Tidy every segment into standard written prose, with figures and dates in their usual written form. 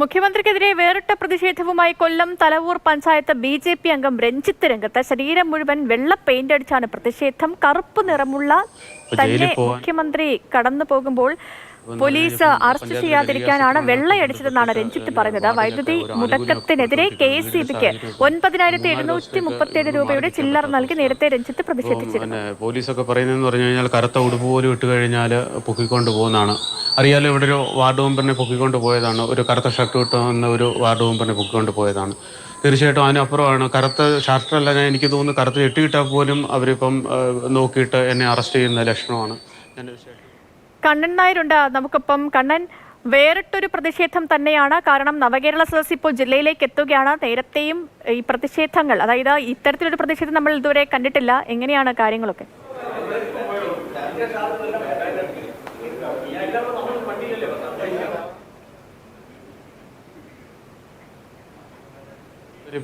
മുഖ്യമന്ത്രിക്കെതിരെ വേറിട്ട പ്രതിഷേധവുമായി കൊല്ലം തലവൂർ പഞ്ചായത്ത് ബി.ജെ.പി. അംഗം രഞ്ജിത്ത് രംഗത്ത്. ശരീരം മുഴുവൻ വെള്ള പെയിന്റ് അടിച്ചാണ് പ്രതിഷേധം. കറുപ്പ് നിറമുള്ള തന്നെ മുഖ്യമന്ത്രി കടന്നു പോകുമ്പോൾ പോലീസ് അറസ്റ്റ് ചെയ്യാതിരിക്കാനാണ് വെള്ളയടിച്ചതെന്നാണ് രഞ്ജിത്ത് പറയുന്നത്. വൈദ്യുതി മുടക്കത്തിനെതിരെ KSEBിക്ക് 9,737 രൂപയുടെ ചില്ലറ നൽകി നേരത്തെ രഞ്ജിത്ത് പ്രതിഷേധിച്ചിരുന്നു. പോലീസൊക്കെ പറയുന്നതെന്ന് പറഞ്ഞു കഴിഞ്ഞാൽ കറുത്ത ഉടുപ്പ് പോലും ഇട്ട് കഴിഞ്ഞാൽ പൊക്കിക്കൊണ്ട് പോകുന്നതാണ്. അറിയാലോ, ഇവിടെ ഒരു വാർഡ് മെമ്പറിനെ പൊക്കിക്കൊണ്ട് പോയതാണ്. ഒരു കറുത്ത ഷർട്ട് ഇട്ടുവന്ന ഒരു വാർഡ് മെമ്പറിനെ പൊക്കിക്കൊണ്ട് പോയതാണ്. തീർച്ചയായിട്ടും അതിനപ്പുറമാണ്. കറുത്ത ഷർട്ടല്ല, ഞാൻ എനിക്ക് തോന്നുന്നു കറുത്ത ഇട്ടിട്ടാൽ പോലും അവരിപ്പം നോക്കിയിട്ട് എന്നെ അറസ്റ്റ് ചെയ്യുന്ന ലക്ഷണമാണ്. കണ്ണൻ നായരുണ്ട് നമുക്കിപ്പം. കണ്ണൻ, വേറിട്ടൊരു പ്രതിഷേധം തന്നെയാണ്. കാരണം നവകേരള സദസ് ഇപ്പോൾ ജില്ലയിലേക്ക് എത്തുകയാണ്. നേരത്തെയും ഈ പ്രതിഷേധങ്ങൾ, അതായത് ഇത്തരത്തിലൊരു പ്രതിഷേധം നമ്മൾ ഇതുവരെ കണ്ടിട്ടില്ല. എങ്ങനെയാണ് കാര്യങ്ങളൊക്കെ?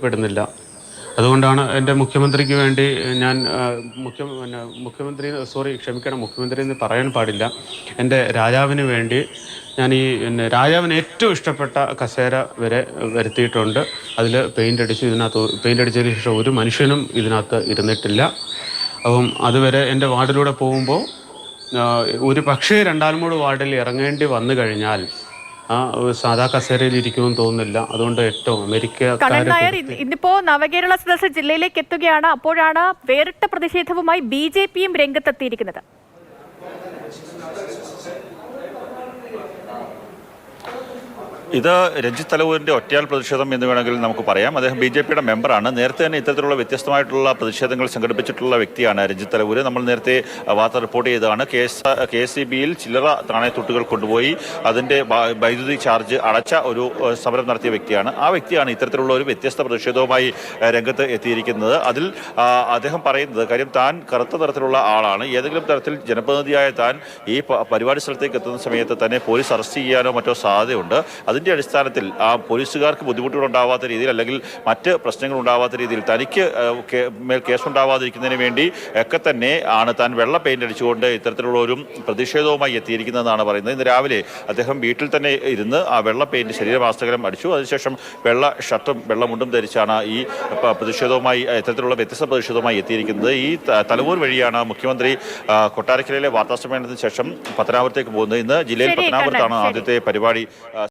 പ്പെടുന്നില്ല. അതുകൊണ്ടാണ് എൻ്റെ മുഖ്യമന്ത്രിക്ക് വേണ്ടി ഞാൻ മുഖ്യമന്ത്രി എന്ന് പറയാൻ പാടില്ല. എൻ്റെ രാജാവിന് വേണ്ടി ഞാൻ ഈ രാജാവിന് ഏറ്റവും ഇഷ്ടപ്പെട്ട കസേര വരെ വരുത്തിയിട്ടുണ്ട്. അതിൽ പെയിൻ്റ് അടിച്ചതിന് ശേഷം ഒരു മനുഷ്യനും ഇതിനകത്ത് ഇരുന്നിട്ടില്ല. അപ്പം അതുവരെ എൻ്റെ വാർഡിലൂടെ പോകുമ്പോൾ ഒരു പക്ഷേ 2-3 വാർഡിൽ ഇറങ്ങേണ്ടി വന്നു കഴിഞ്ഞാൽ സാധാ കസേരയിൽ ഇരിക്കുമെന്ന് തോന്നുന്നില്ല. അതുകൊണ്ട് ഏറ്റവും കണ്ണൻ നായർ, ഇന്നിപ്പോ നവകേരള സദസ് ജില്ലയിലേക്ക് എത്തുകയാണ്. അപ്പോഴാണ് വേറിട്ട പ്രതിഷേധവുമായി BJPയും രംഗത്തെത്തിയിരിക്കുന്നത്. ഇത് രഞ്ജിത്ത് തലവൂരിൻ്റെ ഒറ്റയാൾ പ്രതിഷേധം എന്ന് വേണമെങ്കിൽ നമുക്ക് പറയാം. അദ്ദേഹം BJPയുടെ മെമ്പറാണ്. നേരത്തെ തന്നെ ഇത്തരത്തിലുള്ള വ്യത്യസ്തമായിട്ടുള്ള പ്രതിഷേധങ്ങൾ സംഘടിപ്പിച്ചിട്ടുള്ള വ്യക്തിയാണ് രഞ്ജിത്ത് തലവൂർ. നമ്മൾ നേരത്തെ വാർത്ത റിപ്പോർട്ട് ചെയ്തതാണ്. KSEBിയിൽ ചില്ലറ നാണയത്തുട്ടുകൾ കൊണ്ടുപോയി അതിൻ്റെ വൈദ്യുതി ചാർജ് അടച്ച ഒരു സമരം നടത്തിയ വ്യക്തിയാണ്. ആ വ്യക്തിയാണ് ഇത്തരത്തിലുള്ള ഒരു വ്യത്യസ്ത പ്രതിഷേധവുമായി രംഗത്ത് എത്തിയിരിക്കുന്നത്. അതിൽ അദ്ദേഹം പറയുന്നത് കാര്യം, താൻ കറുത്ത തരത്തിലുള്ള ആളാണ്. ഏതെങ്കിലും തരത്തിൽ ജനപ്രതിനിധിയായ താൻ ഈ പരിപാടി സ്ഥലത്തേക്ക് എത്തുന്ന സമയത്ത് തന്നെ പോലീസ് അറസ്റ്റ് ചെയ്യാനോ മറ്റോ സാധ്യതയുണ്ട്. അതിൻ്റെ അടിസ്ഥാനത്തിൽ ആ പോലീസുകാർക്ക് ബുദ്ധിമുട്ടുകളുണ്ടാവാത്ത രീതിയിൽ അല്ലെങ്കിൽ മറ്റ് പ്രശ്നങ്ങൾ ഉണ്ടാവാത്ത രീതിയിൽ തനിക്ക് മേൽ കേസുണ്ടാവാതിരിക്കുന്നതിന് വേണ്ടി ഒക്കെ തന്നെ ആണ് താൻ വെള്ള പെയിന്റ് അടിച്ചുകൊണ്ട് ഇത്തരത്തിലുള്ള ഒരു പ്രതിഷേധവുമായി എത്തിയിരിക്കുന്നതെന്നാണ് പറയുന്നത്. ഇന്ന് രാവിലെ അദ്ദേഹം വീട്ടിൽ തന്നെ ഇരുന്ന് ആ വെള്ള പെയിന്റ് ശരീരമാസകലം അടിച്ചു. അതിനുശേഷം വെള്ള ഷർട്ടും വെള്ള മുണ്ടും ധരിച്ചാണ് ഈ പ്രതിഷേധവുമായി ഇത്തരത്തിലുള്ള വ്യത്യസ്ത പ്രതിഷേധവുമായി എത്തിയിരിക്കുന്നത്. ഈ തലവൂർ വഴിയാണ് മുഖ്യമന്ത്രി കൊട്ടാരക്കരയിലെ വാർത്താ സമ്മേളനത്തിന് ശേഷം പത്തനാപുരത്തേക്ക് പോകുന്നത്. ഇന്ന് ജില്ലയിൽ പത്തനാപുരത്താണ് ആദ്യത്തെ പരിപാടി